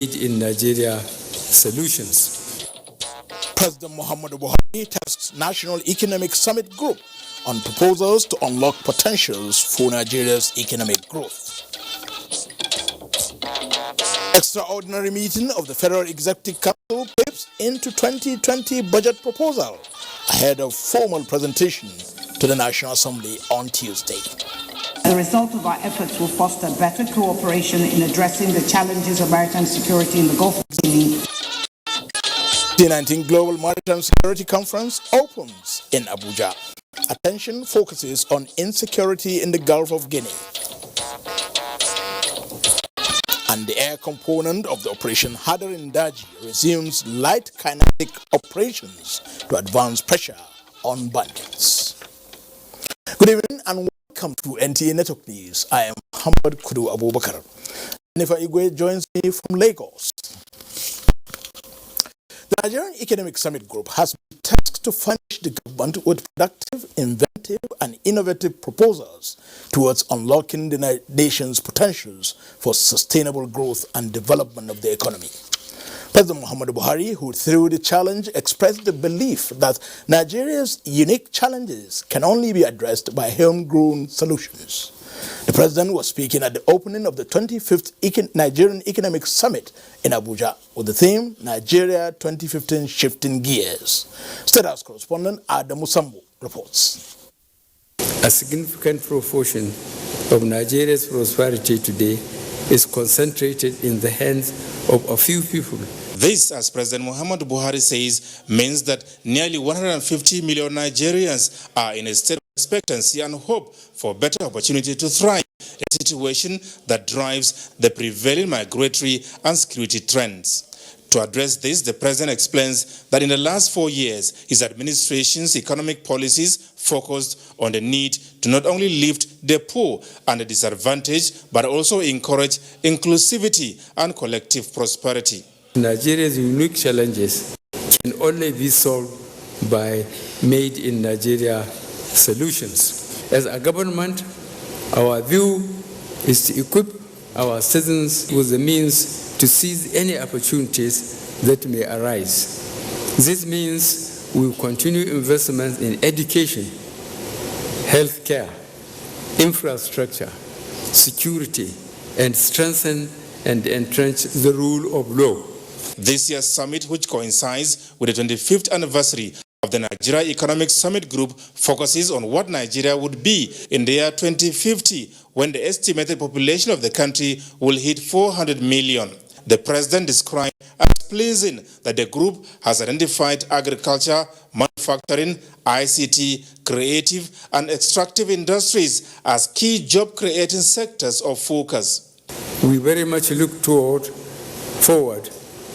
Made in Nigeria solutions. President Muhammadu Buhari tasks National Economic Summit Group on proposals to unlock potentials for Nigeria's economic growth. Extraordinary meeting of the Federal Executive Council pips into 2020 budget proposal ahead of formal presentation to the National Assembly on Tuesday. The result of our efforts will foster better cooperation in addressing the challenges of maritime security in the Gulf of Guinea. The 19th Global Maritime Security Conference opens in Abuja. Attention focuses on insecurity in the Gulf of Guinea. And the air component of the Operation Hadarin Daji resumes light kinetic operations to advance pressure on bandits. Good evening and welcome to NTA Network News. I am Muhammad Kudu Abubakar. Jennifer Igwe joins me from Lagos. The Nigerian Economic Summit Group has been tasked to furnish the government with productive, inventive, and innovative proposals towards unlocking the nation's potentials for sustainable growth and development of the economy. President Muhammadu Buhari, who through the challenge expressed the belief that Nigeria's unique challenges can only be addressed by homegrown solutions. The president was speaking at the opening of the 25th Nigerian Economic Summit in Abuja with the theme Nigeria 2015 Shifting Gears. State House correspondent Adamu Sambu reports. A significant proportion of Nigeria's prosperity today is concentrated in the hands of a few people. This, as President Muhammadu Buhari says, means that nearly 150 million Nigerians are in a state of expectancy and hope for better opportunity to thrive, a situation that drives the prevailing migratory and security trends. To address this, the president explains that in the last 4 years, his administration's economic policies focused on the need to not only lift the poor and the disadvantaged, but also encourage inclusivity and collective prosperity. Nigeria's unique challenges can only be solved by made in Nigeria solutions. As a government, our view is to equip our citizens with the means to seize any opportunities that may arise. This means we will continue investment in education, healthcare, infrastructure, security, and strengthen and entrench the rule of law. This year's summit, which coincides with the 25th anniversary of the Nigeria Economic Summit Group, focuses on what Nigeria would be in the year 2050 when the estimated population of the country will hit 400 million. The president described as pleasing that the group has identified agriculture, manufacturing, ICT, creative and extractive industries as key job-creating sectors of focus. We very much look forward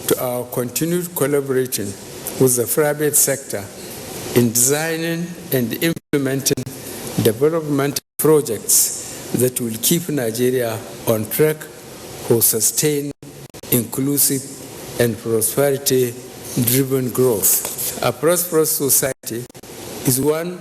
to our continued collaboration with the private sector in designing and implementing development projects that will keep Nigeria on track for sustained, inclusive, and prosperity-driven growth. A prosperous society is one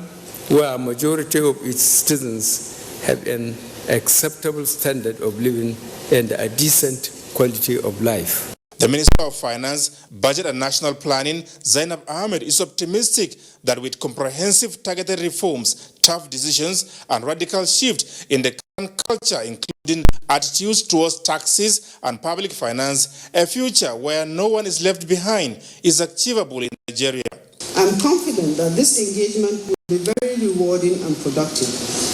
where a majority of its citizens have an acceptable standard of living and a decent quality of life. The Minister of Finance, Budget and National Planning, Zainab Ahmed, is optimistic that with comprehensive targeted reforms, tough decisions, and radical shift in the current culture, including attitudes towards taxes and public finance, a future where no one is left behind is achievable in Nigeria. I'm confident that this engagement will be very rewarding and productive.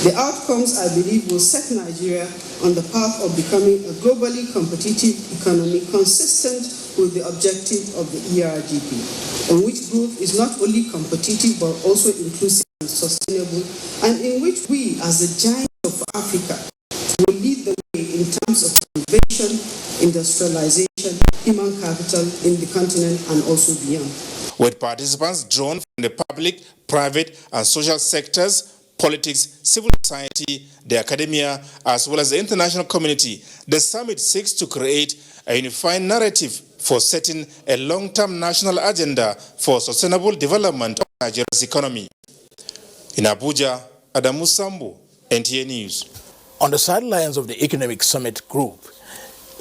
The outcomes, I believe, will set Nigeria on the path of becoming a globally competitive economy consistent with the objective of the ERGP, in which growth is not only competitive but also inclusive and sustainable, and in which we, as the giant of Africa, will lead the way in terms of innovation, industrialization, human capital in the continent and also beyond. With participants drawn from the public, private, and social sectors, politics, civil society, the academia, as well as the international community, the summit seeks to create a unified narrative for setting a long-term national agenda for sustainable development of Nigeria's economy. In Abuja, Adamu Sambu, NTA News. On the sidelines of the Economic Summit Group,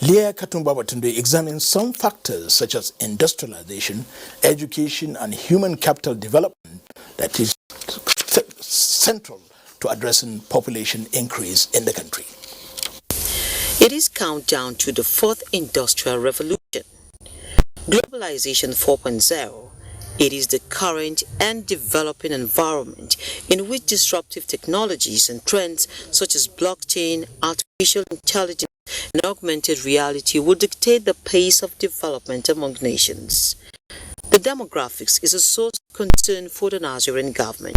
Leah Katumba-Batunde examines some factors such as industrialization, education, and human capital development that is central to addressing population increase in the country. It is countdown to the fourth industrial revolution. Globalization 4.0. It is the current and developing environment in which disruptive technologies and trends such as blockchain, artificial intelligence, and augmented reality will dictate the pace of development among nations. The demographics is a source of concern for the Nigerian government.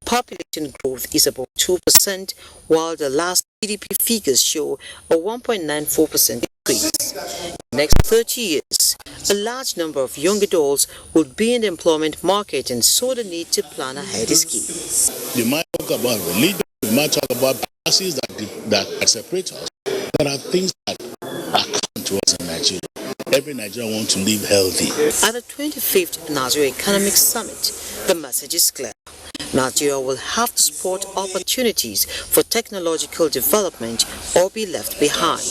Population growth is about 2%, while the last GDP figures show a 1.94% increase. In the next 30 years, a large number of young adults will be in the employment market, and so the need to plan ahead is key. You might talk about religion, you might talk about policies that separate us. There are things that are common to us in Nigeria. Every Nigerian wants to live healthy. At the 25th Nigeria Economic Summit, the message is clear. Nigeria will have to spot opportunities for technological development or be left behind.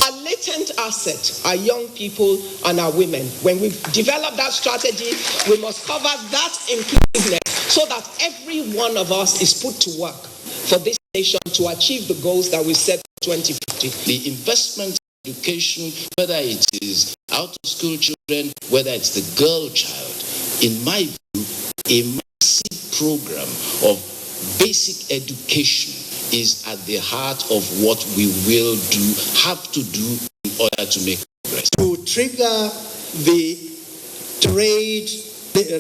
Our latent asset are young people and our women. When we develop that strategy, we must cover that inclusiveness so that every one of us is put to work for this nation to achieve the goals that we set for 2050. The investment in education, whether it is out-of-school children, whether it's the girl child, in my view, a massive program of basic education is at the heart of what we will do, have to do in order to make progress. To trigger the trade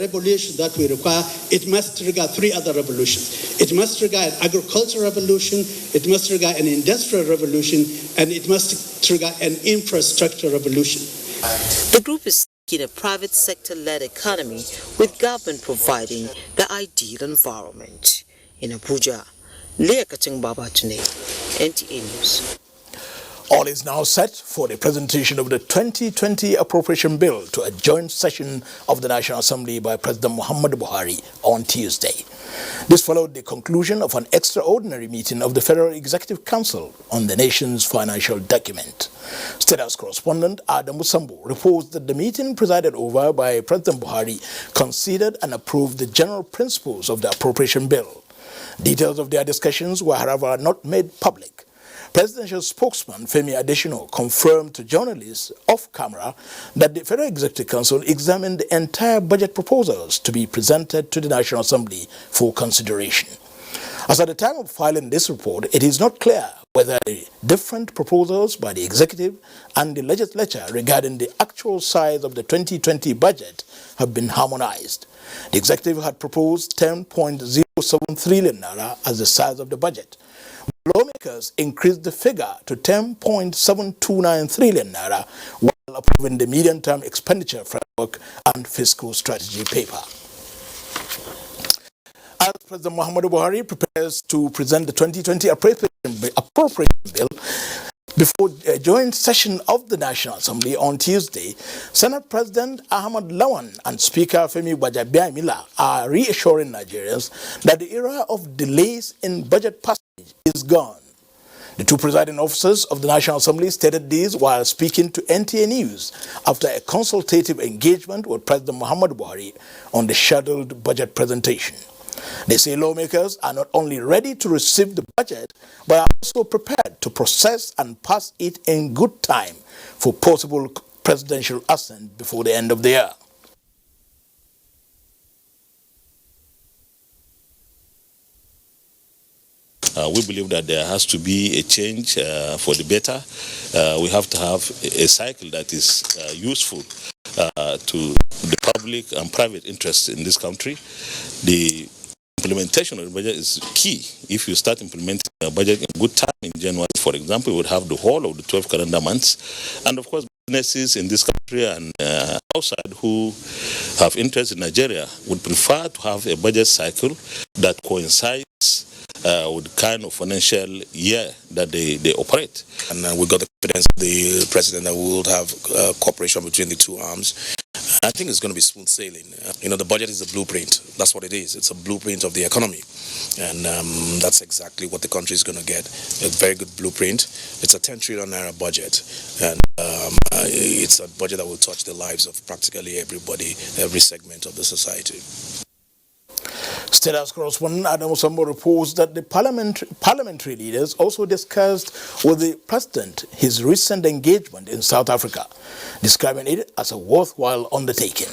revolution that we require, it must trigger three other revolutions. It must trigger an agricultural revolution, it must trigger an industrial revolution, and it must trigger an infrastructure revolution. The group is seeking a private sector-led economy with government providing the ideal environment. In Abuja, Leah Katumba-Batunde, NTA News. All is now set for the presentation of the 2020 appropriation bill to a joint session of the National Assembly by President Muhammadu Buhari on Tuesday. This followed the conclusion of an extraordinary meeting of the Federal Executive Council on the nation's financial document. State House correspondent Adam Musambo reports that the meeting presided over by President Buhari considered and approved the general principles of the appropriation bill. Details of their discussions were, however, not made public. Presidential spokesman Femi Adesina confirmed to journalists off-camera that the Federal Executive Council examined the entire budget proposals to be presented to the National Assembly for consideration. As at the time of filing this report, it is not clear whether the different proposals by the Executive and the Legislature regarding the actual size of the 2020 budget have been harmonized. The Executive had proposed 10.07 trillion naira as the size of the budget. Lawmakers increased the figure to 10.729 trillion naira while approving the medium-term expenditure framework and fiscal strategy paper. As President Muhammadu Buhari prepares to present the 2020 appropriation bill before a joint session of the National Assembly on Tuesday, Senate President Ahmad Lawan and Speaker Femi Gbajabiamila are reassuring Nigerians that the era of delays in budget passage is gone. The two presiding officers of the National Assembly stated this while speaking to NTA News after a consultative engagement with President Muhammadu Buhari on the scheduled budget presentation. They say lawmakers are not only ready to receive the budget, but are also prepared to process and pass it in good time for possible presidential assent before the end of the year. We believe that there has to be a change for the better. We have to have a cycle that is useful to the public and private interests in this country. The implementation of the budget is key. If you start implementing a budget in good time in January, for example, you would have the whole of the 12 calendar months. And of course, businesses in this country and outside who have interest in Nigeria would prefer to have a budget cycle that coincides with the kind of financial year that they operate. And we got the confidence of the president that we will have cooperation between the two arms. I think it's going to be smooth sailing. The budget is a blueprint. That's what it is. It's a blueprint of the economy. And that's exactly what the country is going to get. A very good blueprint. It's a 10 trillion naira budget. And it's a budget that will touch the lives of practically everybody, every segment of the society. State House correspondent Adam Sambo reports that the parliamentary leaders also discussed with the president his recent engagement in South Africa, describing it as a worthwhile undertaking.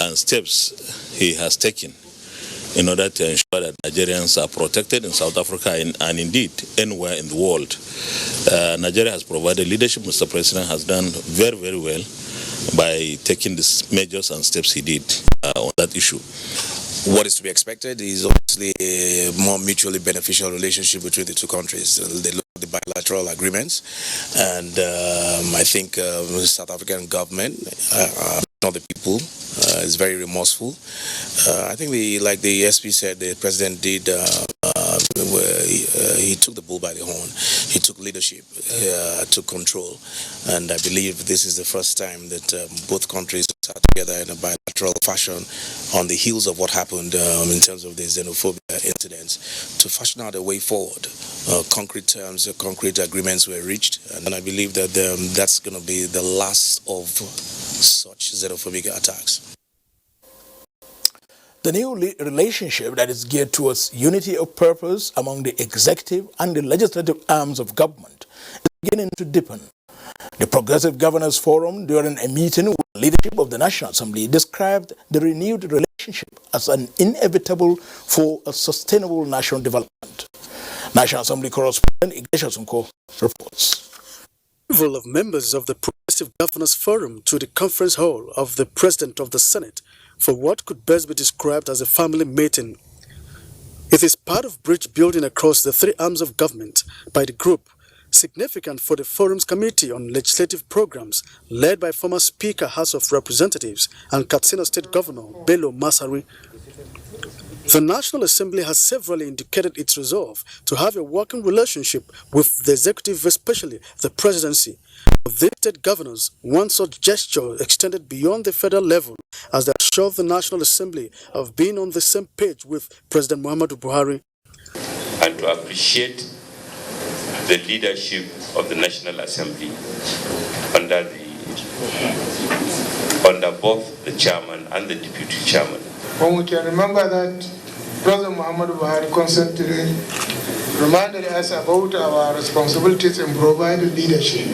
And steps he has taken in order to ensure that Nigerians are protected in South Africa and indeed anywhere in the world. Nigeria has provided leadership. Mr. President has done very, very well by taking these measures and steps he did on that issue. What is to be expected is obviously a more mutually beneficial relationship between the two countries. They look at the bilateral agreements, and I think the South African government, not the people, is very remorseful. I think, like the SP said, the president did. He took the bull by the horn. He took leadership, took control, and I believe this is the first time that both countries are together in a bilateral fashion on the heels of what happened in terms of the xenophobia incidents to fashion out a way forward. Concrete terms, concrete agreements were reached, and I believe that that's going to be the last of such xenophobic attacks. The new relationship that is geared towards unity of purpose among the executive and the legislative arms of government is beginning to deepen. The Progressive Governors Forum, during a meeting with the leadership of the National Assembly, described the renewed relationship as an inevitable for a sustainable national development. National Assembly correspondent Ignatius Unko reports. Arrival of members of the Progressive Governors Forum to the conference hall of the President of the Senate for what could best be described as a family meeting. It is part of bridge building across the three arms of government by the group, significant for the Forum's Committee on Legislative Programs, led by former Speaker House of Representatives and Katsina State Governor Bello Masari. The National Assembly has severally indicated its resolve to have a working relationship with the executive, especially the presidency. The state governors want such gesture extended beyond the federal level as they assure the National Assembly of being on the same page with President Muhammadu Buhari. And to appreciate the leadership of the National Assembly under both the chairman and the deputy chairman. When we can remember that President Muhammadu Buhari constantly reminded us about our responsibilities in providing leadership.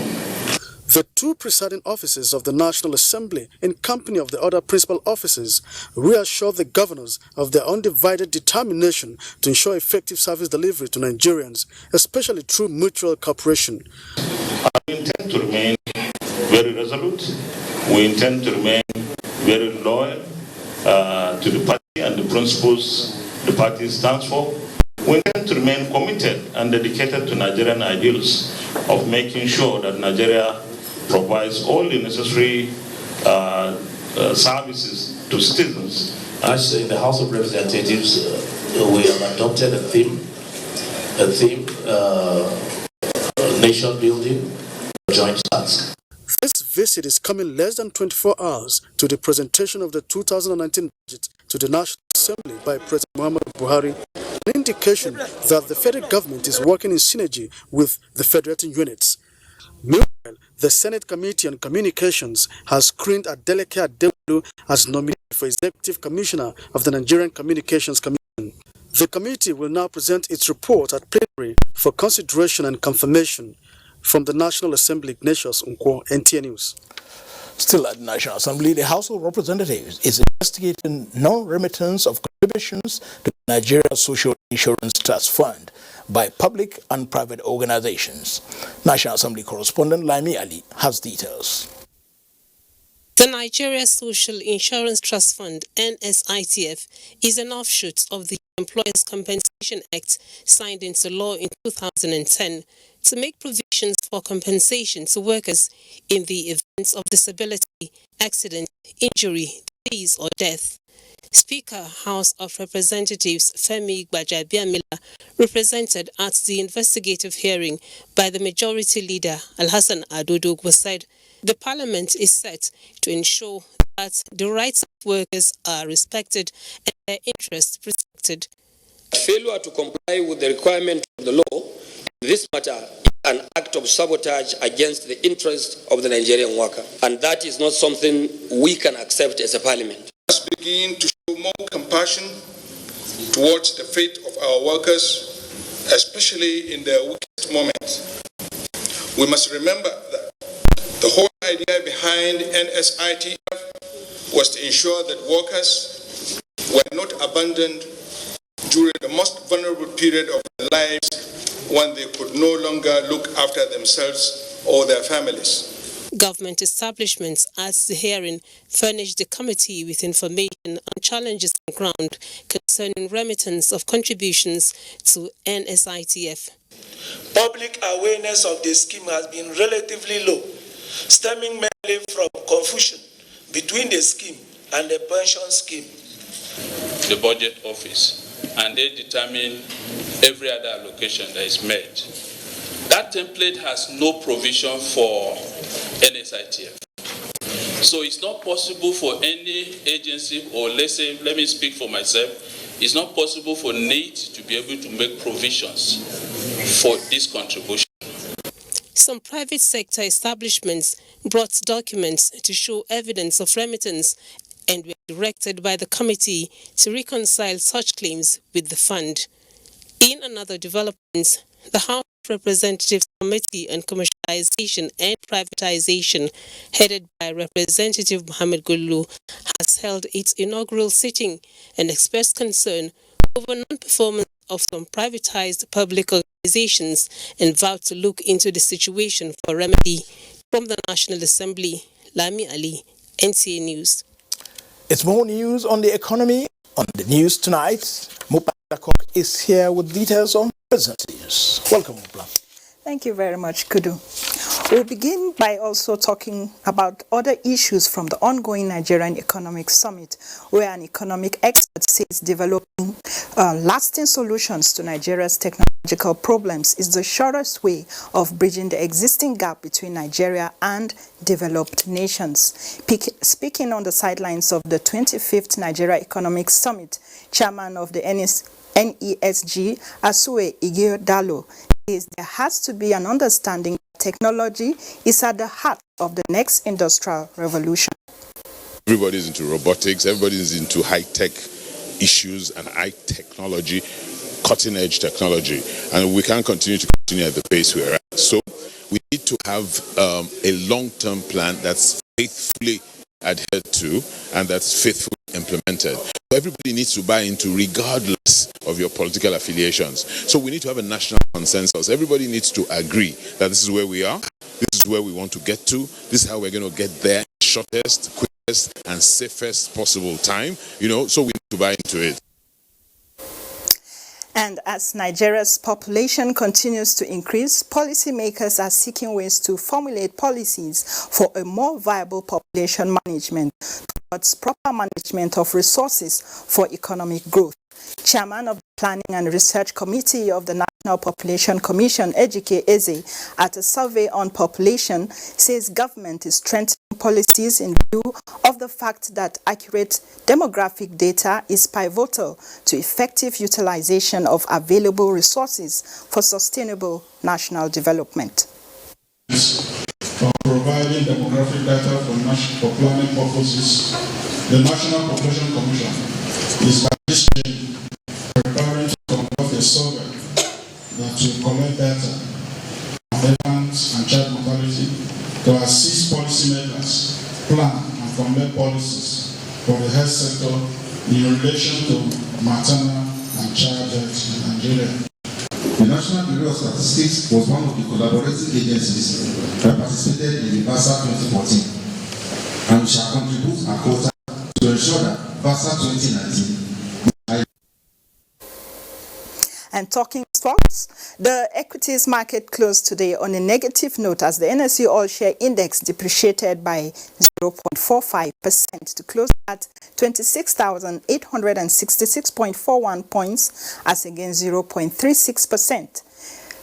The two presiding officers of the National Assembly, in company of the other principal officers, reassured the governors of their undivided determination to ensure effective service delivery to Nigerians, especially through mutual cooperation. We intend to remain very resolute. We intend to remain very loyal to the party and the principles the party stands for. We intend to remain committed and dedicated to Nigerian ideals of making sure that Nigeria provides all the necessary services to citizens. As in the House of Representatives, we have adopted a theme, nation building, joint task. This visit is coming less than 24 hours to the presentation of the 2019 budget to the National Assembly by President Muhammadu Buhari, an indication that the federal government is working in synergy with the federating units. Meanwhile, the Senate Committee on Communications has screened Adeleke Adewolu as nominee for Executive Commissioner of the Nigerian Communications Commission. The committee will now present its report at plenary for consideration and confirmation. From the National Assembly, Ignatius Unko, NTN News. Still at the National Assembly, the House of Representatives is investigating non-remittance of contributions to the Nigeria Social Insurance Trust Fund by public and private organizations. National Assembly correspondent Laimi Ali has details. The Nigeria Social Insurance Trust Fund, NSITF, is an offshoot of the Employers' Compensation Act signed into law in 2010 to make provisions for compensation to workers in the events of disability, accident, injury, disease or death. Speaker, House of Representatives Femi Gbajabiamila represented at the investigative hearing by the Majority Leader Alhassan Adodogwa said the Parliament is set to ensure that the rights of workers are respected and their interests protected. Failure to comply with the requirement of the law in this matter is an act of sabotage against the interests of the Nigerian worker, and that is not something we can accept as a parliament. Let us begin to show more compassion towards the fate of our workers, especially in their weakest moments. We must remember that the whole idea behind NSITF was to ensure that workers were not abandoned during the most vulnerable period of their lives when they could no longer look after themselves or their families. Government establishments at the hearing furnished the committee with information on challenges on ground concerning remittance of contributions to NSITF. Public awareness of the scheme has been relatively low, stemming mainly from confusion between the scheme and the pension scheme. The budget office, and they determine every other allocation that is made. That template has no provision for NSITF. So it's not possible for any agency, or let me speak for myself, it's not possible for NAIT to be able to make provisions for this contribution. Some private sector establishments brought documents to show evidence of remittance and were directed by the committee to reconcile such claims with the fund. In another development, the House of Representatives Committee on Commercialization and Privatization, headed by Representative Mohammed Gulu, has held its inaugural sitting and expressed concern over non-performance of some privatized public organizations and vowed to look into the situation for remedy. From the National Assembly, Lami Ali, NTA News. It's more news on the economy. On the news tonight, Mupa Kok is here with details on present news. Welcome, Mupa. Thank you very much, Kudu. We'll begin by also talking about other issues from the ongoing Nigerian Economic Summit, where an economic expert says developing lasting solutions to Nigeria's technological problems is the shortest way of bridging the existing gap between Nigeria and developed nations. Speaking on the sidelines of the 25th Nigeria Economic Summit, Chairman of the NESG, Asue Ighodalo, says there has to be an understanding that technology is at the heart of the next industrial revolution. Everybody's into robotics, everybody's into high-tech issues and high technology, cutting-edge technology, and we can't continue to continue at the pace we're at. So we need to have a long-term plan that's faithfully adhered to and that's faithfully implemented. Everybody needs to buy into regardless of your political affiliations. So we need to have a national consensus. Everybody needs to agree that this is where we are, this is where we want to get to, this is how we're going to get there in the shortest, quickest, and safest possible time, so we need to buy into it. And as Nigeria's population continues to increase, policymakers are seeking ways to formulate policies for a more viable population management towards proper management of resources for economic growth. Chairman of the Planning and Research Committee of the National Population Commission, Ejike Eze, at a survey on population, says government is strengthening policies in view of the fact that accurate demographic data is pivotal to effective utilization of available resources for sustainable national development. For providing demographic data for planning purposes, the National Population Commission is by this change preparing to conduct a survey that will collect data on infants and child mortality to assist policymakers plan and formulate policies for the health sector in relation to maternal and child death in Nigeria. The National Bureau of Statistics was one of the collaborating agencies that participated in the VASA 2014, and we shall contribute our quota to ensure that VASA 2019. And talking stocks, the equities market closed today on a negative note as the NSE All-Share Index depreciated by 0.45% to close at 26,866.41 points as against 0.36%.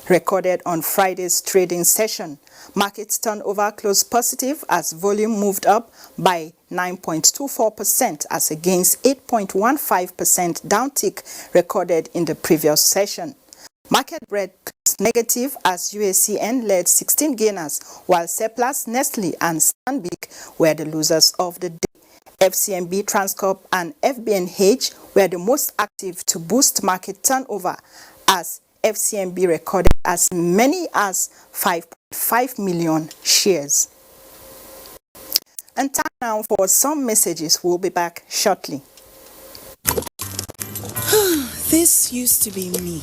recorded on Friday's trading session. Market turnover closed positive as volume moved up by 9.24% as against 8.15% downtick recorded in the previous session. Market breadth closed negative as UACN led 16 gainers, while Seplat, Nestle and Stanbic were the losers of the day. FCMB, Transcorp and FBNH were the most active to boost market turnover as FCMB recorded as many as 5.5 million shares. And time now for some messages. We'll be back shortly. This used to be me.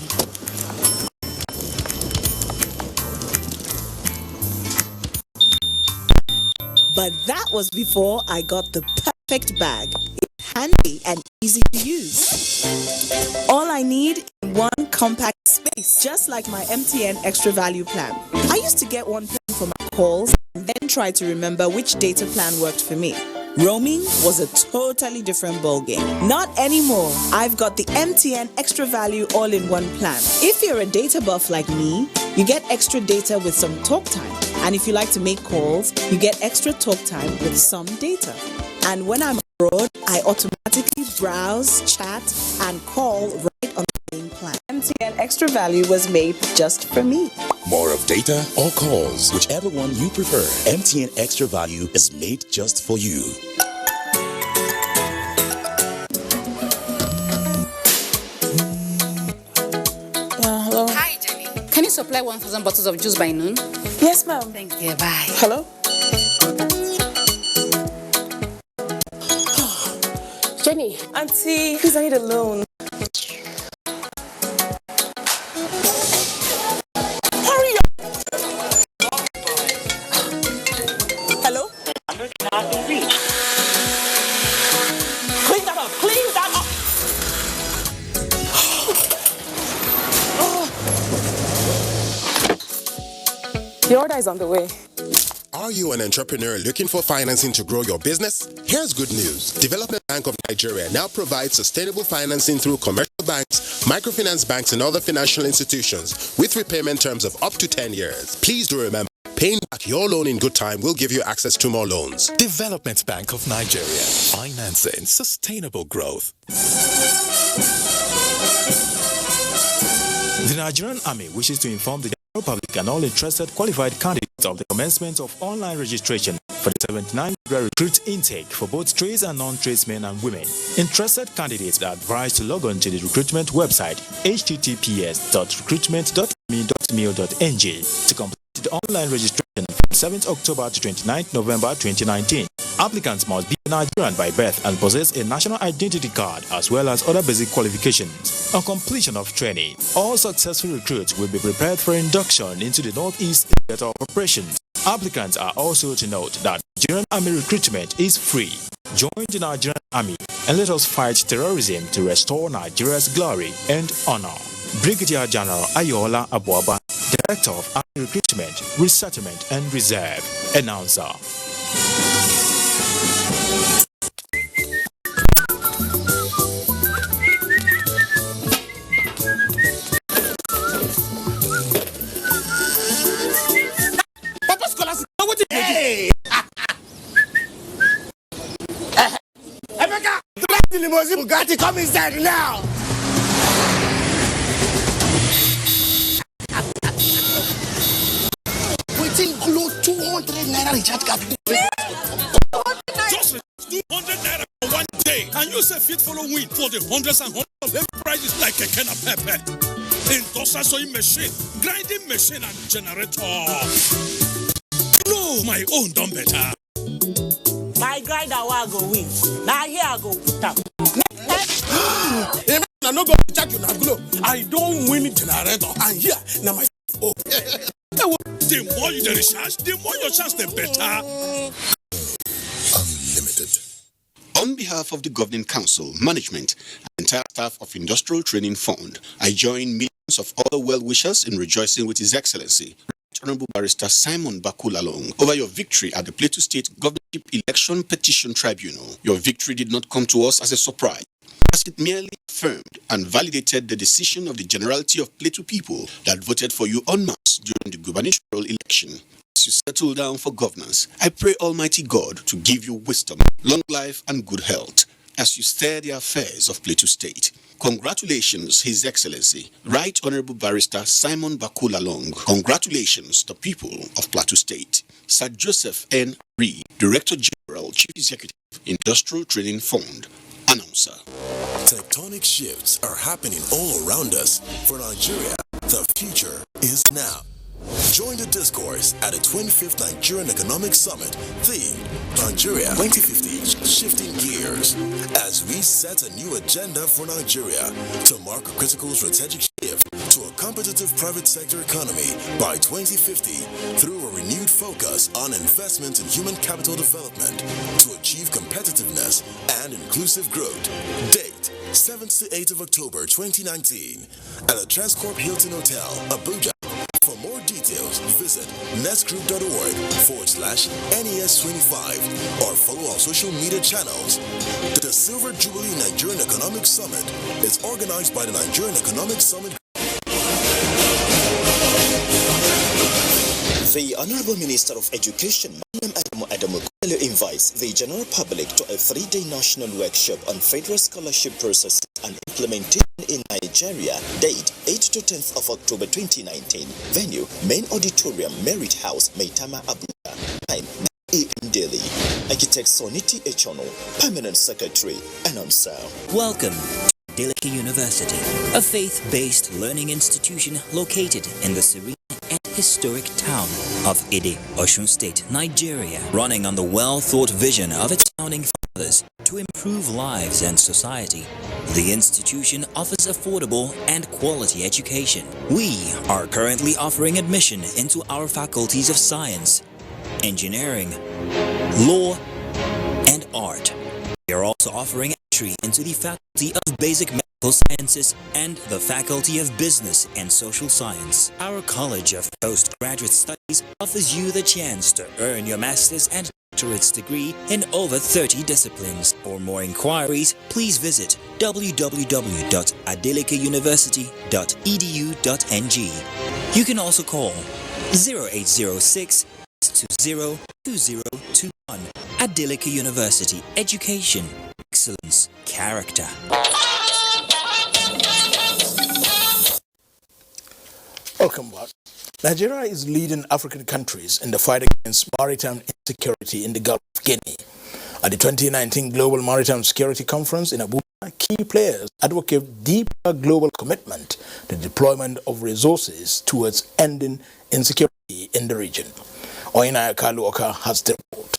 But that was before I got the perfect bag. It's handy and easy to use. All I need is one compact space, just like my MTN Extra Value plan. I used to get one plan for my calls and then try to remember which data plan worked for me. Roaming was a totally different ballgame. Not anymore. I've got the MTN Extra Value all-in-one plan. If you're a data buff like me, you get extra data with some talk time. And if you like to make calls, you get extra talk time with some data. And when I'm abroad, I automatically browse, chat, and call right on the main plan. MTN Extra Value was made just for me. More of data or calls, whichever one you prefer. MTN Extra Value is made just for you. Hello. Hi, Jenny. Can you supply 1,000 bottles of juice by noon? Yes, ma'am. Thanks, dear. Bye. Hello? Jenny. Auntie, please, I need a loan. Hurry up! Hello? Number cannot be reached. Clean that up! Clean that up! The order is on the way. Are you an entrepreneur looking for financing to grow your business? Here's good news. Development Bank of Nigeria now provides sustainable financing through commercial banks, microfinance banks, and other financial institutions with repayment terms of up to 10 years. Please do remember, paying back your loan in good time will give you access to more loans. Development Bank of Nigeria. Financing sustainable growth. The Nigerian Army wishes to inform the general public and all interested qualified candidates of the commencement of online registration for the 79 recruit intake for both trades and non-tradesmen and women. Interested candidates are advised to log on to the recruitment website https://recruitment.me.mil.ng to complete the online registration from 7th October to 29th November 2019. Applicants must be Nigerian by birth and possess a national identity card as well as other basic qualifications. On completion of training, all successful recruits will be prepared for induction into the Northeast Theatre of Operations. Applicants are also to note that Nigerian Army recruitment is free. Join the Nigerian Army and let us fight terrorism to restore Nigeria's glory and honor. Brigadier General Ayola Abuaba, Director of Army Recruitment, Resettlement and Reserve. Announcer. Hey! Emeka, drive the limousine Bugatti, come inside now! Waiting close 200 naira recharge card. Just 200 naira for one day, and you say fit follow win for the hundreds and hundreds of heavy prices like a can of pepper. Industrial sewing machine, grinding machine, and generator. No, my own done better. My grinder will go win. Now here I go put up. I no go check you now, glow. I don't win generator, and here now my oh. The more you recharge, the more your chance, the better. Unlimited. On behalf of the Governing Council, Management, and entire staff of Industrial Training Fund, I join millions of other well-wishers in rejoicing with His Excellency, Honorable Barrister Simon Bakulalong, over your victory at the Plateau State Governorship Election Petition Tribunal. Your victory did not come to us as a surprise. as it merely affirmed and validated the decision of the generality of Plateau people that voted for you en masse during the gubernatorial election. As you settle down for governance, I pray Almighty God to give you wisdom, long life, and good health as you steer the affairs of Plateau State. Congratulations, His Excellency, Right Honorable Barrister Simon Bakula Long. Congratulations, the people of Plateau State. Sir Joseph N. Reed, Director General, Chief Executive, Industrial Training Fund, Announcer. Tectonic shifts are happening all around us. For Nigeria, the future is now. Join the discourse at the 25th Nigerian Economic Summit, themed Nigeria 2050, Shifting Gears, as we set a new agenda for Nigeria to mark a critical strategic shift to a competitive private sector economy by 2050 through a renewed focus on investment in human capital development to achieve competitiveness and inclusive growth. Date 7th to 8th of October 2019 at the Transcorp Hilton Hotel, Abuja. For more details, visit nestgroup.org/NES25 or follow our social media channels. The Silver Jubilee Nigerian Economic Summit is organized by the Nigerian Economic Summit. The Honorable Minister of Education, Adamu invites the general public to a 3-day national workshop on federal scholarship processes and implementation in Nigeria, date 8th to 10th of October 2019. Venue, Main Auditorium, Merit House, Maitama, Abuja. Time, 9 a.m. daily. Architect Soniti Echono, Permanent Secretary, Announcer. Welcome to Adeleke University, a faith-based learning institution located in the serene and historic town of Ede, Osun State, Nigeria, running on the well-thought vision of its founding fathers to improve lives and society. The institution offers affordable and quality education. We are currently offering admission into our faculties of science, engineering, law, and art. We are also offering entry into the Faculty of Basic Medical Sciences and the Faculty of Business and Social Science. Our College of Postgraduate Studies offers you the chance to earn your master's and doctorate's degree in over 30 disciplines. For more inquiries, please visit www.adelikeuniversity.edu.ng. You can also call 0806 202021. Adeleke University, education, excellence, character. Welcome back. Nigeria is leading African countries in the fight against maritime insecurity in the Gulf of Guinea. At the 2019 Global Maritime Security Conference in Abuja, key players advocate deeper global commitment to the deployment of resources towards ending insecurity in the region. Oina Kaluoka has the report.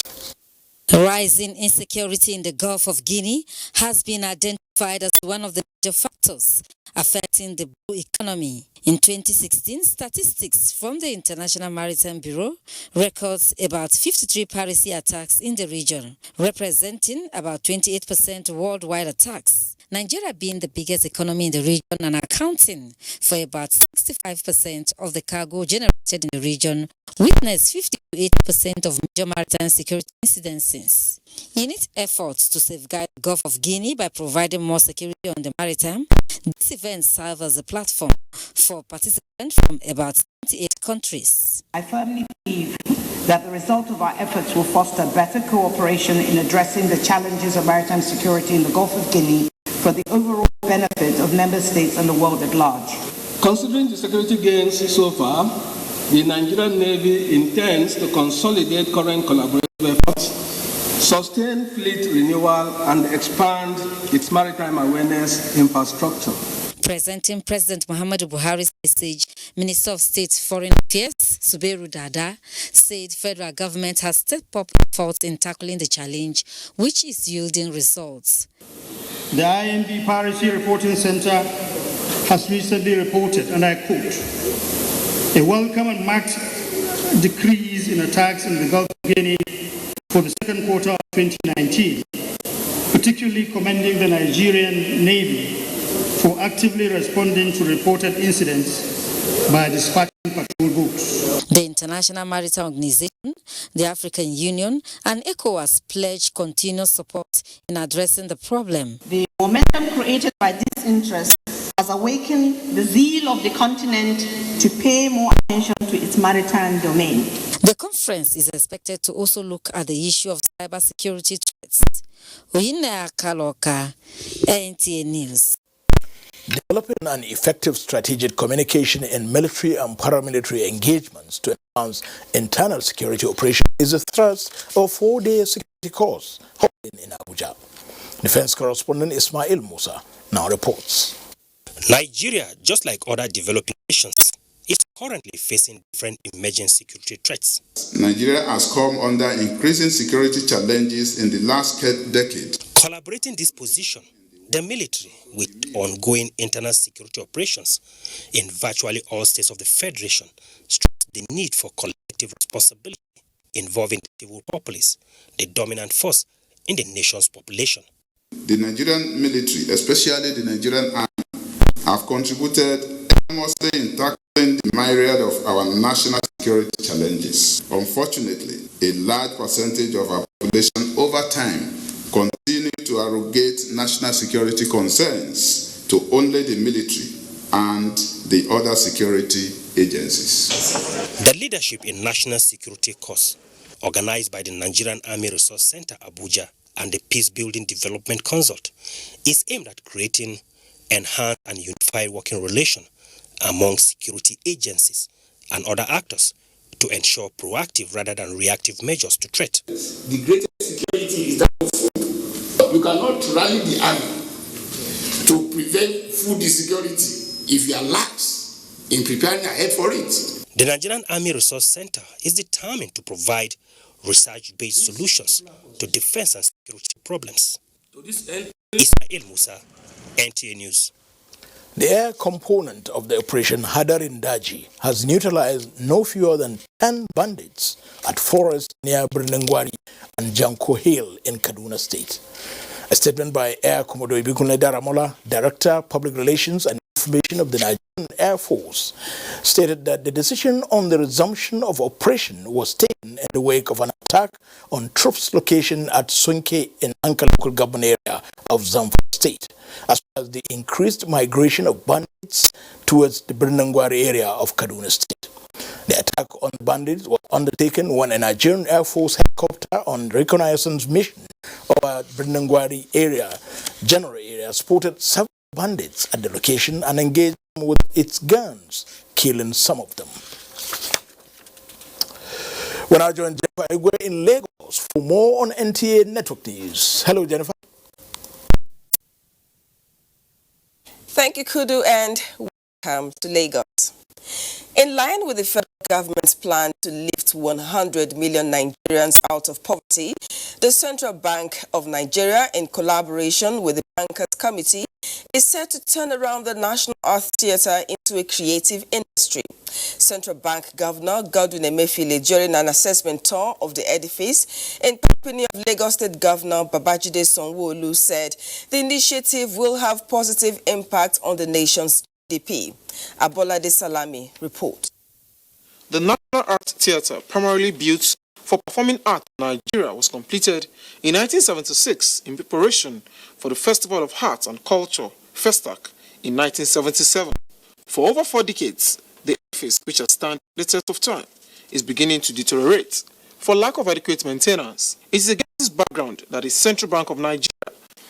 Rising insecurity in the Gulf of Guinea has been identified as one of the major factors affecting the blue economy. In 2016, statistics from the International Maritime Bureau records about 53 piracy attacks in the region, representing about 28% worldwide attacks. Nigeria being the biggest economy in the region and accounting for about 65% of the cargo generated in the region, witnessed 58% of major maritime security incidences. In its efforts to safeguard the Gulf of Guinea by providing more security on the maritime, this event serves as a platform for participants from about 78 countries. I firmly believe that the result of our efforts will foster better cooperation in addressing the challenges of maritime security in the Gulf of Guinea for the overall benefit of member states and the world at large. Considering the security gains so far, the Nigerian Navy intends to consolidate current collaborative efforts, sustain fleet renewal, and expand its maritime awareness infrastructure. Presenting President Muhammadu Buhari's message, Minister of State Foreign Affairs, Suberu Dada, said federal government has stepped up efforts in tackling the challenge, which is yielding results. The IMB Piracy Reporting Center has recently reported, and I quote, a welcome and marked decrease in attacks in the Gulf of Guinea for the second quarter of 2019, particularly commending the Nigerian Navy for actively responding to reported incidents by dispatching patrol boats. The International Maritime Organization, the African Union, and ECOWAS pledge continuous support in addressing the problem. The momentum created by this interest has awakened the zeal of the continent to pay more attention to its maritime domain. The conference is expected to also look at the issue of cybersecurity threats. Oyinna Kaloka, NTA News. Developing an effective strategic communication in military and paramilitary engagements to enhance internal security operations is the thrust of a 4-day security course holding in Abuja. Defense correspondent Ismail Musa now reports. Nigeria, just like other developing nations, is currently facing different emerging security threats. Nigeria has come under increasing security challenges in the last decade. Collaborating this position, the military, with ongoing internal security operations in virtually all states of the Federation, stressed the need for collective responsibility involving the civil populace, the dominant force in the nation's population. The Nigerian military, especially the Nigerian army, have contributed enormously in tackling the myriad of our national security challenges. Unfortunately, a large percentage of our population over time continue to arrogate national security concerns to only the military and the other security agencies. The leadership in National Security Course, organized by the Nigerian Army Resource Center, Abuja, and the Peace Building Development Consult, is aimed at creating enhanced and unified working relation among security agencies and other actors to ensure proactive rather than reactive measures to threat. The greatest security is that of food. You cannot rally the army to prevent food insecurity if you are lax in preparing ahead for it. The Nigerian Army Resource Center is determined to provide research-based solutions to defense and security problems. To this end, Ismail Musa, NTA News. The air component of the Operation Hadarin Daji has neutralized no fewer than 10 bandits at forests near Birnengwari and Janko Hill in Kaduna State. A statement by Air Commodore Ibikunle Daramola, Director, Public Relations and Information of the Nigerian Air Force, stated that the decision on the resumption of operation was taken in the wake of an attack on troops location at Sunke in Anka local government area of Zamfara State, as well as the increased migration of bandits towards the Birnengwari area of Kaduna State. The attack on the bandits was undertaken when a Nigerian Air Force helicopter on reconnaissance mission over Birnengwari area, general area, spotted several bandits at the location and engaged them with its guns, killing some of them. We now join Jennifer Igwe in Lagos for more on NTA Network News. Hello, Jennifer. Thank you, Kudu, and welcome to Lagos. In line with the federal government's plan to lift 100 million Nigerians out of poverty, the Central Bank of Nigeria, in collaboration with the Bankers Committee, is set to turn around the National Art Theatre into a creative industry. Central Bank Governor Godwin Emefiele, during an assessment tour of the edifice in company of Lagos State Governor Babajide Sanwo-Olu, said the initiative will have positive impact on the nation's GDP. Abolade Salami reports. The National Art Theatre, primarily built for performing art in Nigeria, was completed in 1976 in preparation for the Festival of Arts and Culture, FESTAC, in 1977. For over 4 decades, the edifice, which has stood the test of time, is beginning to deteriorate for lack of adequate maintenance. It is against this background that the Central Bank of Nigeria,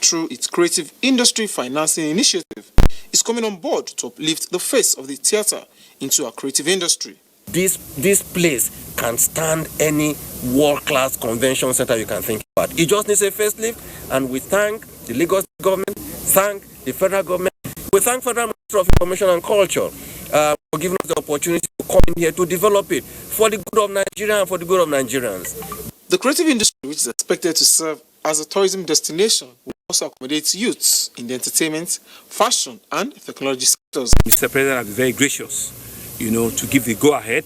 through its Creative Industry Financing Initiative, is coming on board to uplift the face of the theatre into a creative industry. This place can stand any world-class convention center you can think about. It just needs a facelift, and we thank the Lagos government, thank the federal government, we thank Federal Ministry of Information and Culture for giving us the opportunity to come in here to develop it for the good of Nigeria and for the good of Nigerians. The creative industry, which is expected to serve as a tourism destination, will also accommodate youths in the entertainment, fashion, and technology sectors. Mr. President has been very gracious, to give the go-ahead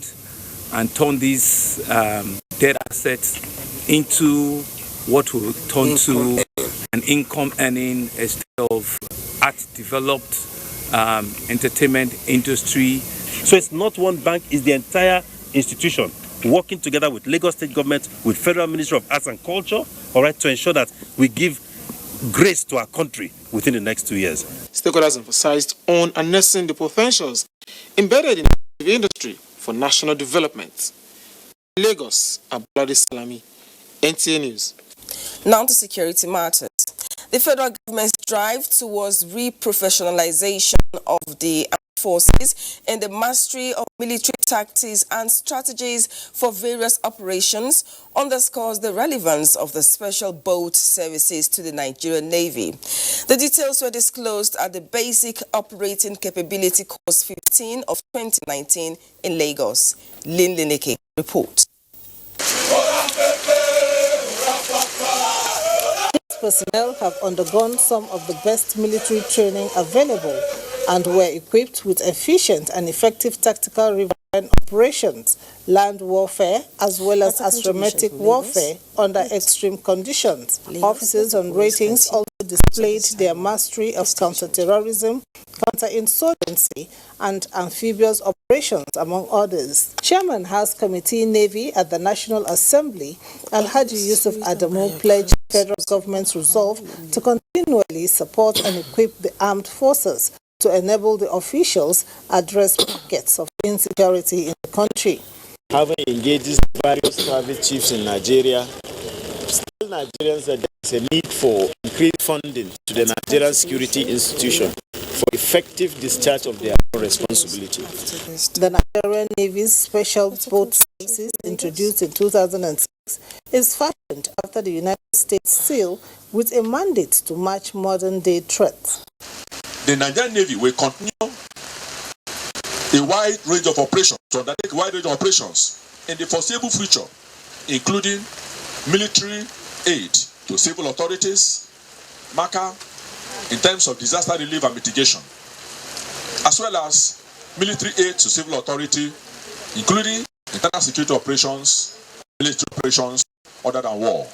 and turn these dead assets into what will turn to an income-earning state of art-developed entertainment industry So it's not one bank, it's the entire institution working together with Lagos State government, with Federal Ministry of Arts and Culture, all right, to ensure that we give grace to our country within the next 2 years. Stakeholders emphasized on harnessing the potentials embedded in the industry for national development. Lagos, Abuja Salami, NTA News. Now to security matters. The federal government's drive towards reprofessionalization of the armed forces and the mastery of military tactics and strategies for various operations underscores the relevance of the special boat services to the Nigerian Navy. The details were disclosed at the Basic Operating Capability Course 15 of 2019 in Lagos. Lin Lineke reports. Personnel have undergone some of the best military training available and were equipped with efficient and effective tactical riverine operations, land warfare, as well as astrometric warfare under extreme conditions. Officers on ratings also displayed their mastery of counterterrorism, counterinsurgency, and amphibious operations, among others. Chairman House Committee Navy at the National Assembly, Alhaji Yusuf Adamu, pledged federal government's resolve to continually support and equip the armed forces to enable the officials address pockets of insecurity in the country. Having engaged various private chiefs in Nigeria, still Nigerians that there is a need for increased funding to the Nigerian Security Institution for effective discharge of their own responsibility. The Nigerian Navy's Special Boat Services, introduced in 2006, is fashioned after the United States SEAL with a mandate to match modern-day threats. The Nigerian Navy will continue a wide range of operations, to undertake a wide range of operations in the foreseeable future, including military aid to civil authorities, MACA, in terms of disaster relief and mitigation, as well as military aid to civil authority, including internal security operations, military operations other than war.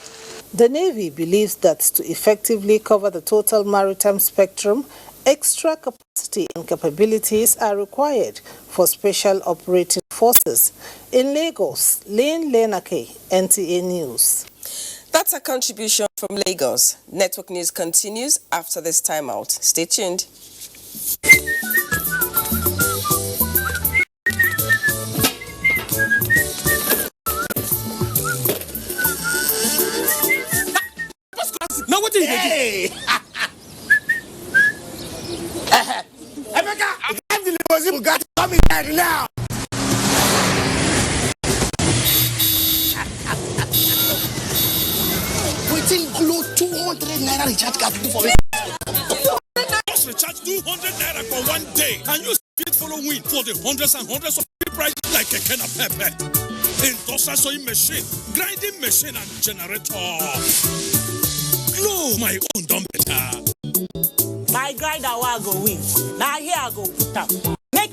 The Navy believes that to effectively cover the total maritime spectrum, extra capacity and capabilities are required for special operating forces. In Lagos, Lane Lenake, NTA News. That's a contribution from Lagos. Network News continues after this timeout. Stay tuned. Now what is it? Emeka, I'm the limousine who got to come in now. Waiting below 200 naira recharge card to do for me. Just recharge 200 naira for 1 day and use it follow win for the hundreds and hundreds of prices like a can of pepper. Industrial sewing machine, grinding machine, and generator. Glow, my own dumb better. My grinder will go win. Now here I go put up. Make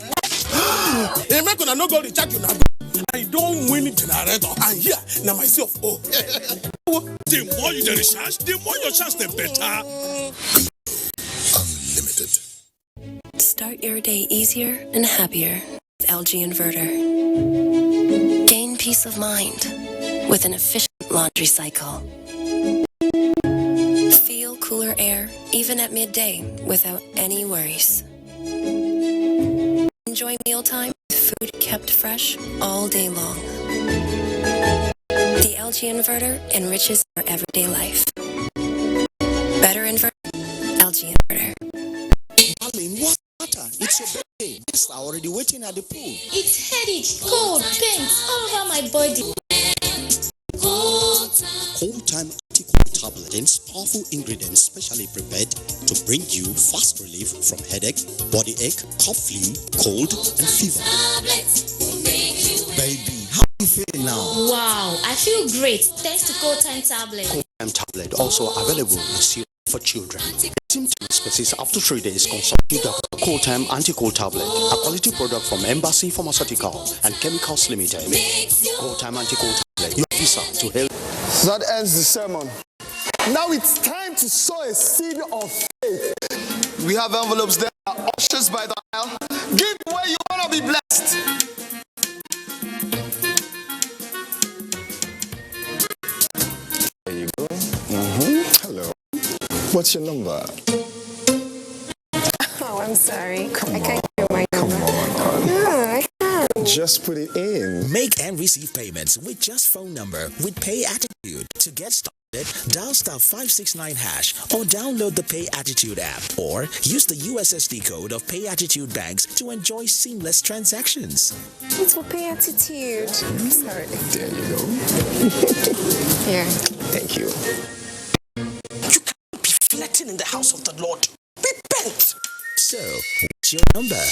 I'm not gonna no go recharge you now. I don't win generator and here now myself. Oh, the more you recharge, the more your chance the better. Unlimited. Start your day easier and happier with LG Inverter. Gain peace of mind with an efficient laundry cycle. Feel cooler air even at midday without any worries. Enjoy mealtime with food kept fresh all day long. The LG Inverter enriches your everyday life. Better inverter, LG Inverter. Darling, what's the matter? It's your birthday. Guests are already waiting at the pool. It's headache, cold, pains all over my body. Cold Time Anti-Cold Tablet's powerful ingredients specially prepared to bring you fast relief from headache, body ache, cough, flu, cold, and fever. Baby, how are you feeling now? Wow, I feel great thanks to Cold Time Tablet. Cold Time Tablet also available in syrup for children. Symptoms persist after 3 days. Consult your doctor. Cold Time Anti-Cold Tablet, a quality product from Embassy Pharmaceutical and Chemicals Limited. Cold Time Anti-Cold Tablet, your visa to help. That ends the sermon. Now it's time to sow a seed of faith. We have envelopes there, ushers by the aisle. Give where you want to be blessed. There you go. Hello. What's your number? Oh, I'm sorry. I can't hear my number. Come on. Yeah, I can. Just put it in. Make and receive payments with just phone number with Pay Attitude. To get started, dial *569# or download the Pay Attitude app, or use the USSD code of Pay Attitude banks to enjoy seamless transactions. It's for Pay Attitude. I'm sorry. There you go. Here. Thank you. You can't be flirting in the house of the Lord. Repent! So, what's your number?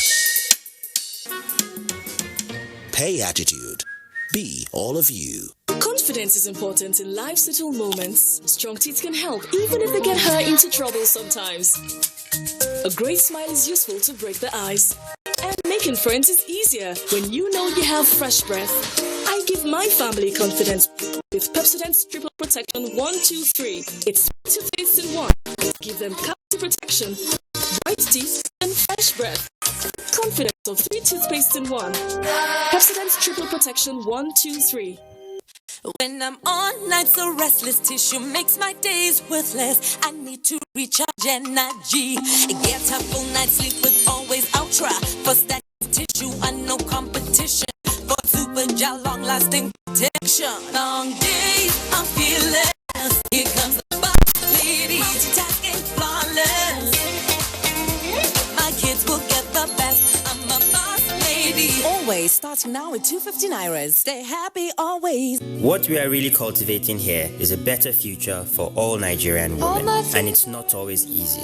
Pay Attitude. Be all of you. Confidence is important in life's little moments. Strong teeth can help, even if they get her into trouble sometimes. A great smile is useful to break the ice. And making friends is easier when you know you have fresh breath. I give my family confidence with Pepsodent's Triple Protection 123. It's toothpaste in one. Give them cavity protection, bright teeth, and fresh breath. Confidence of 3 toothpaste in 1. Pepsodent's Triple Protection 123. When I'm on nights, so restless tissue makes my days worthless. I need to recharge energy. Get a full night's sleep with always Ultra. For static tissue and no competition. For super gel, long-lasting protection. Long days, I'm feeling. Here comes the boss lady. Multitasking flawless. My kids will get the best. I'm a boss lady. Always starting now with 250 Nairas. Stay happy always. What we are really cultivating here is a better future for all Nigerian women, and it's not always easy.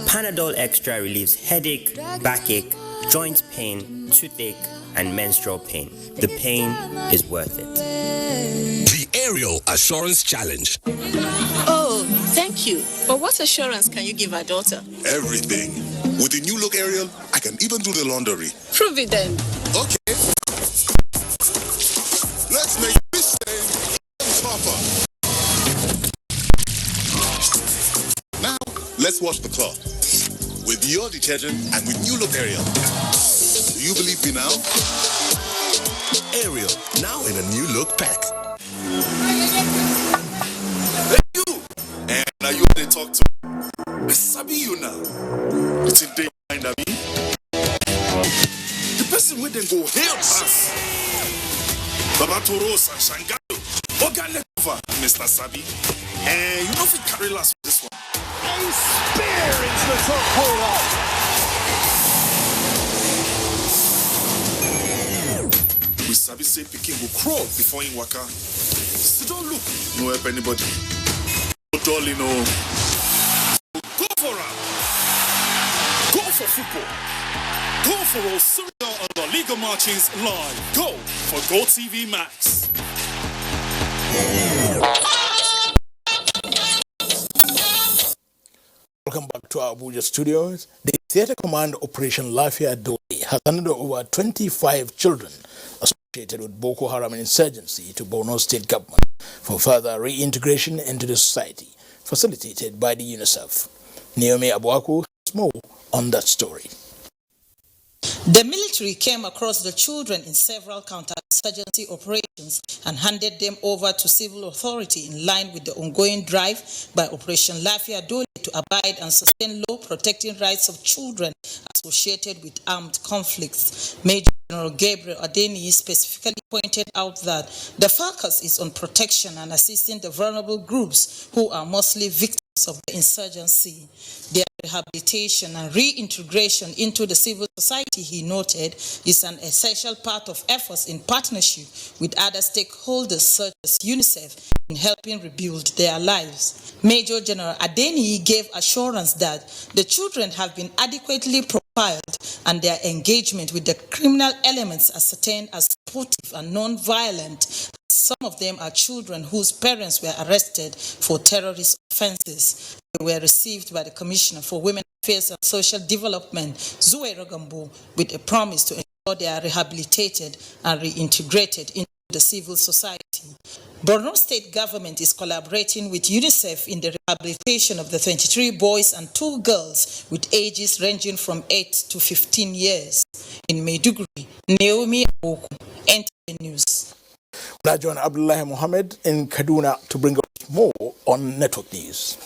Panadol Extra relieves headache, backache, joint pain, toothache, and menstrual pain. The pain is worth it. The Aerial Assurance Challenge. Oh, thank you. But what assurance can you give our daughter? Everything. With the new look Aerial, I can even do the laundry. Prove it then. Okay. Let's make this thing tougher. Now, let's wash the cloth. With your detergent and with new look Aerial. Do you believe me now? Aerial, now in a new look pack. Hey, you! And now you they talk to me. I sabi you now. It's in day mind of me. The person with them go hail us. Baba Toros and Shangato. Organ over, Mr. Sabi. And you know if you carry last with this one. A spear into the top corner. We Sabi say Peking will crawl before in waka. So don't look, no help anybody. No dolly, no. Go for her. Go for football. Go for Rosario and the Liga Marchings live. Go for Go TV Max. Welcome back to our Abuja studios. The Theatre Command Operation Lafia Dole has handed over 25 children associated with Boko Haram insurgency to Borno State government for further reintegration into the society, facilitated by the UNICEF. Naomi Abuaku has more on that story. The military came across the children in several counter-insurgency operations and handed them over to civil authority in line with the ongoing drive by Operation Lafia Dole to abide and sustain law protecting rights of children associated with armed conflicts. Major General Gabriel Adeni specifically pointed out that the focus is on protection and assisting the vulnerable groups who are mostly victims of the insurgency. Their rehabilitation and reintegration into the civil society, he noted, is an essential part of efforts in partnership with other stakeholders such as UNICEF in helping rebuild their lives. Major General Adeni gave assurance that the children have been adequately profiled and their engagement with the criminal elements ascertained as supportive and non-violent. Some of them are children whose parents were arrested for terrorist offenses. They were received by the Commissioner for Women Affairs and Social Development, Zoe Rogambo, with a promise to ensure they are rehabilitated and reintegrated into the civil society. Borno State government is collaborating with UNICEF in the rehabilitation of the 23 boys and 2 girls with ages ranging from 8 to 15 years. In Maiduguri, Naomi Aboku, NTA News. Now join Abdullah Mohammed in Kaduna to bring us more on network news.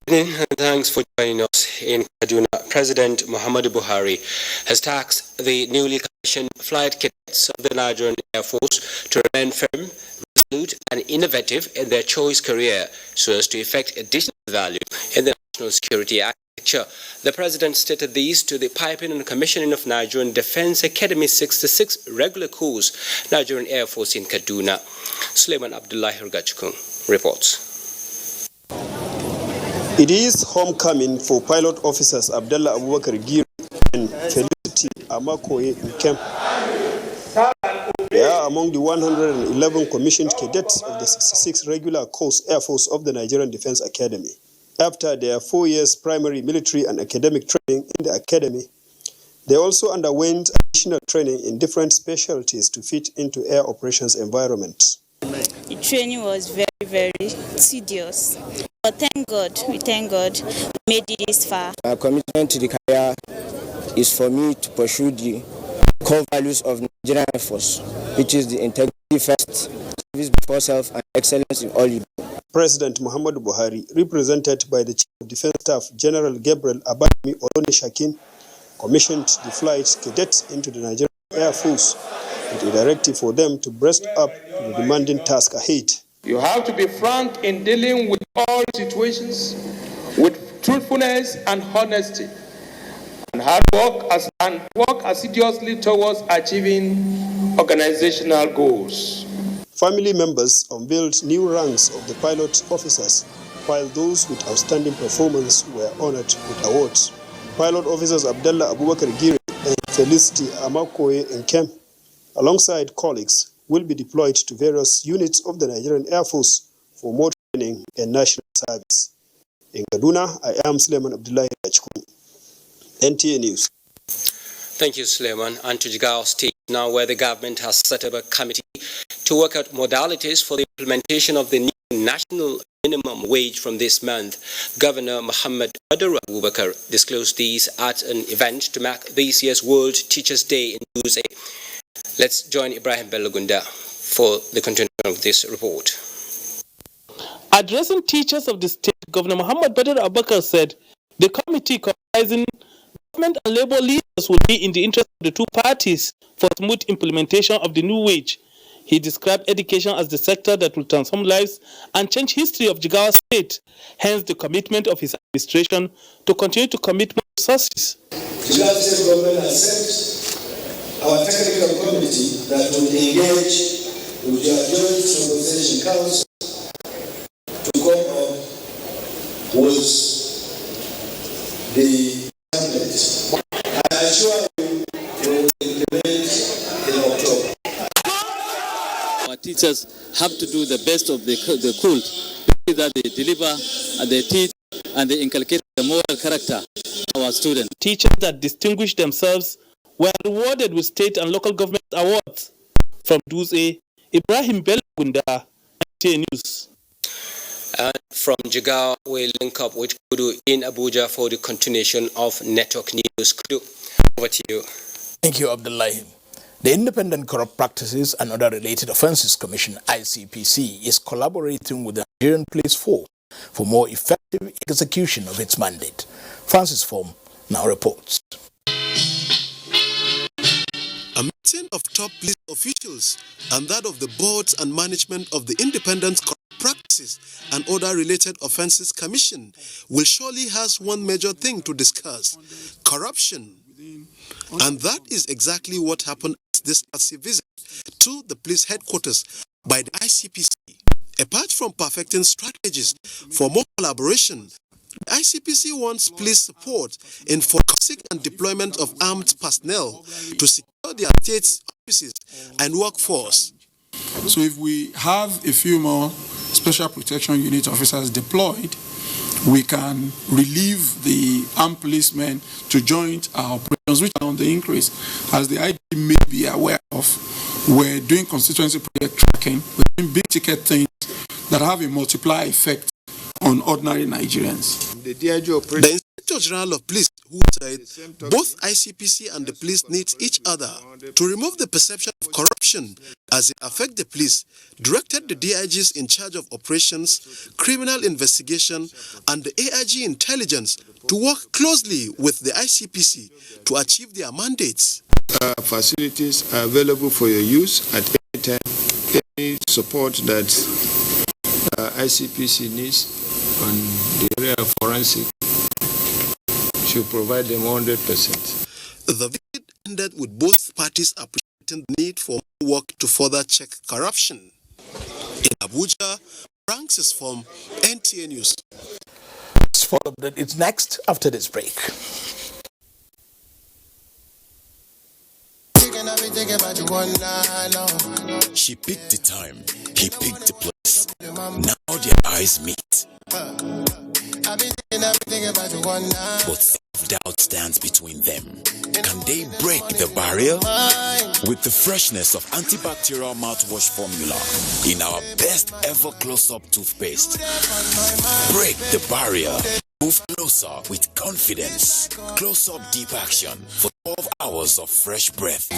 Good evening and thanks for joining us in Kaduna. President Muhammadu Buhari has tasked the newly commissioned flight cadets of the Nigerian Air Force to remain firm, resolute and innovative in their choice career so as to effect additional value in the national security architecture. The President stated these to the piping and commissioning of Nigerian Defence Academy 66 regular course, Nigerian Air Force in Kaduna. Suleiman Abdullahi Rugachkun reports. It is homecoming for pilot officers Abdullah Abubakar Giri and Felicity Amakoye in camp. They are among the 111 commissioned cadets of the 66 regular course Air Force of the Nigerian Defence Academy. After their 4 years primary military and academic training in the academy, they also underwent additional training in different specialties to fit into air operations environment. The training was very tedious, but we thank God, we made it this far. My commitment to the career is for me to pursue the core values of Nigerian Air Force, which is the integrity first, service before self, and excellence in all you do. President Muhammadu Buhari, represented by the Chief of Defence Staff General Gabriel Abami Olonishakin, commissioned the flight cadets into the Nigerian Air Force with a directive for them to breast up to the demanding task ahead. You have to be frank in dealing with all situations with truthfulness and honesty, and work assiduously towards achieving organizational goals. Family members unveiled new ranks of the pilot officers, while those with outstanding performance were honored with awards. Pilot officers Abdullah Abubakar Giri and Felicity Amakoye Nkem, alongside colleagues, will be deployed to various units of the Nigerian Air Force for more training and national service. In Kaduna, I am Suleiman Abdullahi Rajkun, NTA News. Thank you, Suleiman. And to Jigawa State now, where the government has set up a committee to work out modalities for the implementation of the new national minimum wage from this month. Governor Muhammad Badr Abubakar disclosed these at an event to mark this year's World Teachers' Day in USA. Let's join Ibrahim Belogunda for the continuation of this report. Addressing teachers of the state, Governor Muhammad Badr Abubakar said the committee comprising government and labor leaders will be in the interest of the two parties for smooth implementation of the new wage. He described education as the sector that will transform lives and change history of Jigawa State, hence the commitment of his administration to continue to commit more resources. Jigawa State government has sent our technical committee that will engage with your Joint Negotiation Council to come up with the template. I assure you, we will implement in October. Our teachers have to do the best of the cult, that they deliver and they teach and they inculcate the moral character of our students. Teachers that distinguish themselves were rewarded with state and local government awards. From Duze, Ibrahim Belgunda, NTA News. And from Jigawa, we link up with Kudu in Abuja for the continuation of Network News. Kudu, over to you. Thank you, Abdullahi. The Independent Corrupt Practices and Other Related Offences Commission, ICPC, is collaborating with the Nigerian Police Force for more effective execution of its mandate. Francis Form now reports. A meeting of top police officials and that of the boards and management of the Independent Corrupt Practices and Other Related Offences Commission will surely has one major thing to discuss: corruption. And that is exactly what happened at this massive visit to the police headquarters by the ICPC. Apart from perfecting strategies for more collaboration, the ICPC wants police support in forensic and deployment of armed personnel to secure their state's offices and workforce. So if we have a few more special protection unit officers deployed, we can relieve the armed policemen to join our operations, which are on the increase. As the IG may be aware of, we're doing constituency project tracking, we're doing big ticket things that have a multiplier effect on ordinary Nigerians. The Inspector General of Police, who said both ICPC and the police need each other to remove the perception of corruption as it affects the police, directed the DIGs in charge of operations, criminal investigation, and the AIG intelligence to work closely with the ICPC to achieve their mandates. Facilities are available for your use at any time. Any support that ICPC needs on the area of forensic should provide them 100%. The visit ended with both parties appreciating the need for more work to further check corruption. In Abuja, Francis from NTA News. It's next after this break. She picked the time, he picked the place. Now their eyes meet. But self-doubt stands between them. Can they break the barrier? With the freshness of antibacterial mouthwash formula in our best ever close-up toothpaste. Break the barrier. Move closer with confidence. Close-up deep action for 12 hours of fresh breath.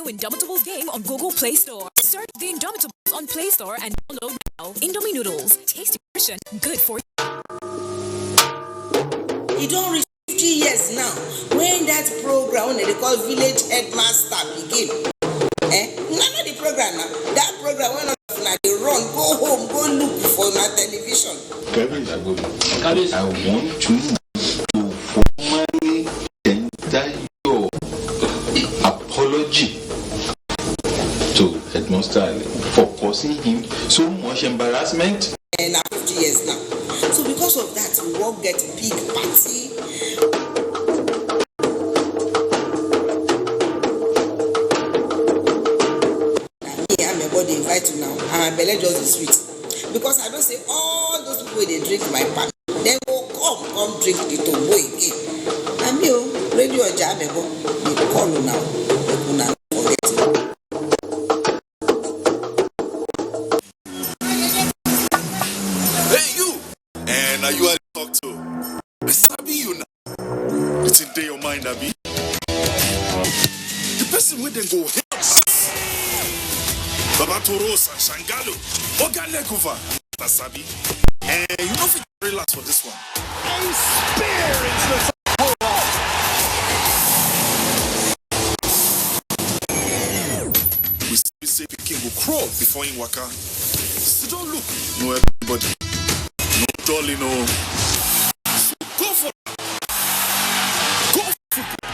Indomitables game on Google Play Store. Search the Indomitables on Play Store and download now. Indomie noodles, tasty version, good for you. You don't reach 50 years now. When that program they call Village Headmaster begin. None of the program now. That program when they run, go home, go look for my television. I want to formally tender your apology to Headmaster for causing him so much embarrassment. And 50 years now. So because of that, we won't get big party. I'm a body invite you now. And my belly just is sweet. Because I don't say all those people they drink my pack. Then go come drink the tombo again. I'm you, radio jam, they call you now. Now you are talk to. I sabi you now. It's in your mind, Abi. The person with them go help us. Baba Toros and Shangalo. Oga Lekuva. Sabi. And you know if you relax for this one. A spear into the we say the king will crawl before him waka. So don't look. No everybody. No dolly, no. So go for it. Go for football.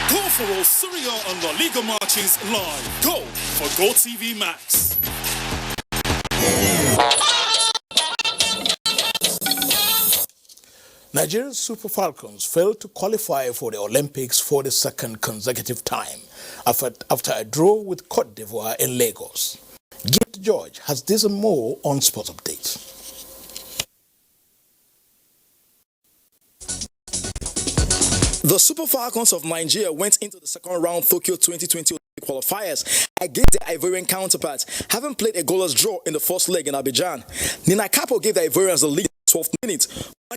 Go for all Syria and La Liga matches live. Go for Go TV Max. Nigerian Super Falcons failed to qualify for the Olympics for the second consecutive time after a draw with Cote d'Ivoire in Lagos. Gift George has this and more on Sport Update. The Super Falcons of Nigeria went into the second round Tokyo 2020 qualifiers against their Ivorian counterparts, having played a goalless draw in the first leg in Abuja. Nina Capo gave the Ivorians the lead in the 12th minute.